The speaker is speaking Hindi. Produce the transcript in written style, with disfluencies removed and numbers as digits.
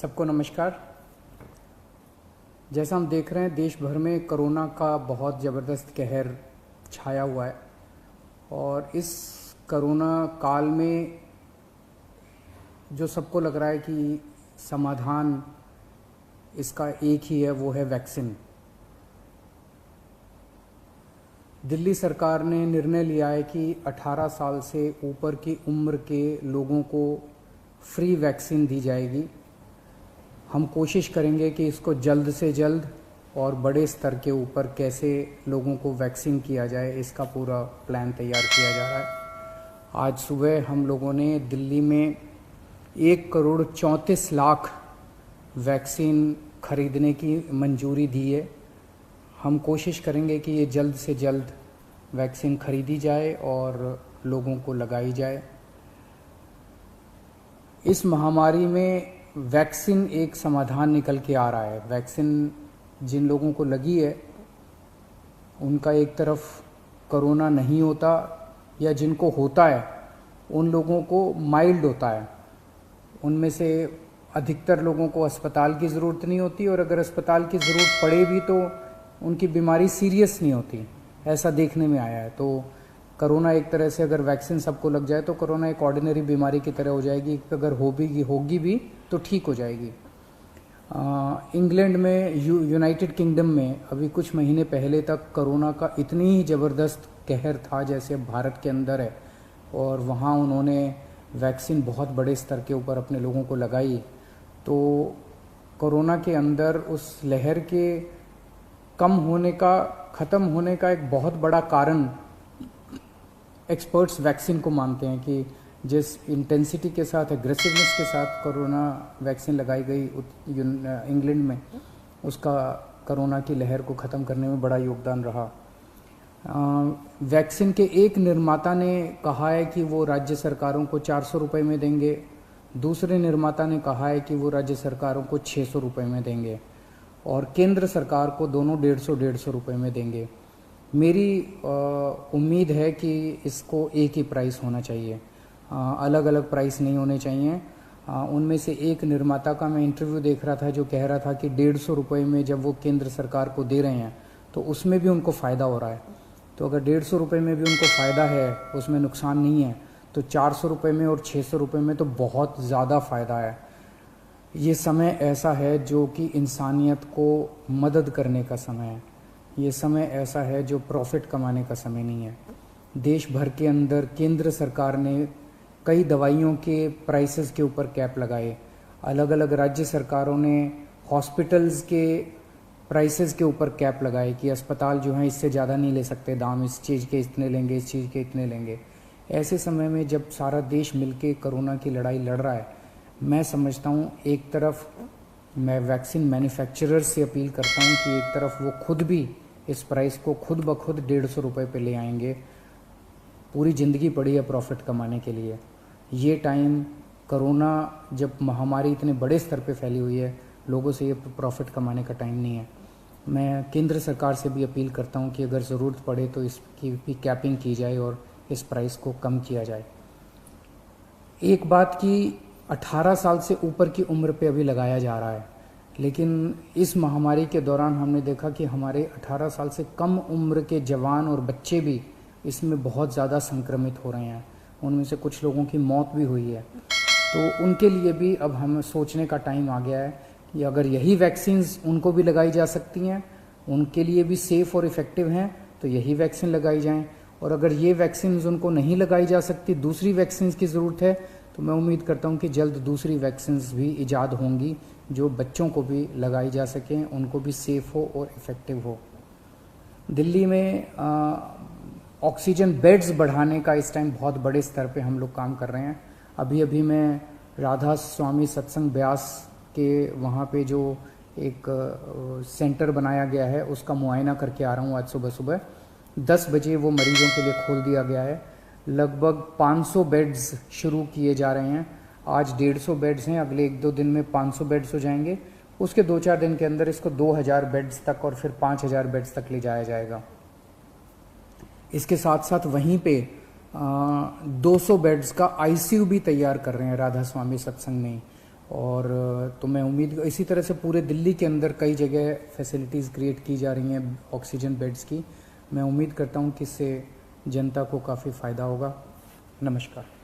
सबको नमस्कार। जैसा हम देख रहे हैं देश भर में कोरोना का बहुत ज़बरदस्त कहर छाया हुआ है और इस कोरोना काल में जो सबको लग रहा है कि समाधान इसका एक ही है, वो है वैक्सीन। दिल्ली सरकार ने निर्णय लिया है कि 18 साल से ऊपर की उम्र के लोगों को फ्री वैक्सीन दी जाएगी। हम कोशिश करेंगे कि इसको जल्द से जल्द और बड़े स्तर के ऊपर कैसे लोगों को वैक्सीन किया जाए, इसका पूरा प्लान तैयार किया जा रहा है। आज सुबह हम लोगों ने दिल्ली में 1,34,00,000 वैक्सीन खरीदने की मंजूरी दी है। हम कोशिश करेंगे कि ये जल्द से जल्द वैक्सीन खरीदी जाए और लोगों को लगाई जाए। इस महामारी में वैक्सीन एक समाधान निकल के आ रहा है। वैक्सीन जिन लोगों को लगी है उनका एक तरफ कोरोना नहीं होता, या जिनको होता है उन लोगों को माइल्ड होता है। उनमें से अधिकतर लोगों को अस्पताल की ज़रूरत नहीं होती, और अगर अस्पताल की ज़रूरत पड़े भी तो उनकी बीमारी सीरियस नहीं होती, ऐसा देखने में आया है। तो कोरोना एक तरह से अगर वैक्सीन सबको लग जाए तो कोरोना एक ऑर्डिनरी बीमारी की तरह हो जाएगी। अगर होगी भी तो ठीक हो जाएगी। इंग्लैंड में, यूनाइटेड किंगडम में अभी कुछ महीने पहले तक कोरोना का इतनी ही ज़बरदस्त कहर था जैसे भारत के अंदर है, और वहाँ उन्होंने वैक्सीन बहुत बड़े स्तर के ऊपर अपने लोगों को लगाई। तो कोरोना के अंदर उस लहर के ख़त्म होने का एक बहुत बड़ा कारण एक्सपर्ट्स वैक्सीन को मानते हैं कि जिस इंटेंसिटी के साथ, एग्रेसिवनेस के साथ कोरोना वैक्सीन लगाई गई इंग्लैंड में, उसका कोरोना की लहर को ख़त्म करने में बड़ा योगदान रहा। वैक्सीन के एक निर्माता ने कहा है कि वो राज्य सरकारों को 400 रुपये में देंगे, दूसरे निर्माता ने कहा है कि वो राज्य सरकारों को 600 रुपये में देंगे, और केंद्र सरकार को दोनों 150 रुपये में देंगे। मेरी उम्मीद है कि इसको एक ही प्राइस होना चाहिए, अलग अलग प्राइस नहीं होने चाहिए। उनमें से एक निर्माता का मैं इंटरव्यू देख रहा था जो कह रहा था कि 150 रुपये में जब वो केंद्र सरकार को दे रहे हैं तो उसमें भी उनको फ़ायदा हो रहा है। तो अगर 150 रुपये में भी उनको फ़ायदा है, उसमें नुकसान नहीं है, तो 400 रुपये में और 600 रुपये में तो बहुत ज़्यादा फ़ायदा है। ये समय ऐसा है जो कि इंसानियत को मदद करने का समय है। ये समय ऐसा है जो प्रॉफिट कमाने का समय नहीं है। देश भर के अंदर केंद्र सरकार ने कई दवाइयों के प्राइसेस के ऊपर कैप लगाए। अलग अलग राज्य सरकारों ने हॉस्पिटल्स के प्राइसेस के ऊपर कैप लगाए कि अस्पताल जो हैं इससे ज़्यादा नहीं ले सकते दाम, इस चीज़ के इतने लेंगे, इस चीज़ के इतने लेंगे। ऐसे समय में जब सारा देश मिलके कोरोना की लड़ाई लड़ रहा है, मैं समझता हूँ एक तरफ मैं वैक्सीन मैन्युफैक्चरर्स से अपील करता हूँ कि एक तरफ वो खुद भी इस प्राइस को खुद ब खुद 150 रुपये पे ले आएंगे। पूरी ज़िंदगी पड़ी है प्रॉफिट कमाने के लिए। ये टाइम, कोरोना जब महामारी इतने बड़े स्तर पे फैली हुई है, लोगों से ये प्रॉफिट कमाने का टाइम नहीं है। मैं केंद्र सरकार से भी अपील करता हूँ कि अगर ज़रूरत पड़े तो इसकी भी कैपिंग की जाए और इस प्राइस को कम किया जाए। एक बात कि 18 साल से ऊपर की उम्र पे अभी लगाया जा रहा है, लेकिन इस महामारी के दौरान हमने देखा कि हमारे 18 साल से कम उम्र के जवान और बच्चे भी इसमें बहुत ज़्यादा संक्रमित हो रहे हैं। उनमें से कुछ लोगों की मौत भी हुई है। तो उनके लिए भी अब हमें सोचने का टाइम आ गया है कि अगर यही वैक्सीन्स उनको भी लगाई जा सकती हैं, उनके लिए भी सेफ़ और इफ़ेक्टिव हैं, तो यही वैक्सीन लगाई जाएँ। और अगर ये वैक्सीन्स उनको नहीं लगाई जा सकती, दूसरी वैक्सीन्स की ज़रूरत है, तो मैं उम्मीद करता हूँ कि जल्द दूसरी वैक्सीन्स भी ईजाद होंगी जो बच्चों को भी लगाई जा सकें, उनको भी सेफ़ हो और इफ़ेक्टिव हो। दिल्ली में ऑक्सीजन बेड्स बढ़ाने का इस टाइम बहुत बड़े स्तर पे हम लोग काम कर रहे हैं। अभी मैं राधा स्वामी सत्संग ब्यास के वहाँ पे जो एक सेंटर बनाया गया है उसका मुआयना करके आ रहा हूँ। आज सुबह 10 बजे वो मरीजों के लिए खोल दिया गया है। लगभग 500 बेड्स शुरू किए जा रहे हैं। आज 150 बेड्स हैं, अगले 1-2 दिन में 500 बेड्स हो जाएंगे। उसके 2-4 दिन के अंदर इसको 2000 बेड्स तक और फिर 5000 बेड्स तक ले जाया जाएगा। इसके साथ साथ वहीं पे 200 बेड्स का आईसीयू भी तैयार कर रहे हैं राधा स्वामी सत्संग में। और तो मैं उम्मीद इसी तरह से पूरे दिल्ली के अंदर कई जगह फैसिलिटीज़ क्रिएट की जा रही हैं ऑक्सीजन बेड्स की। मैं उम्मीद करता हूं कि इससे जनता को काफ़ी फ़ायदा होगा। नमस्कार।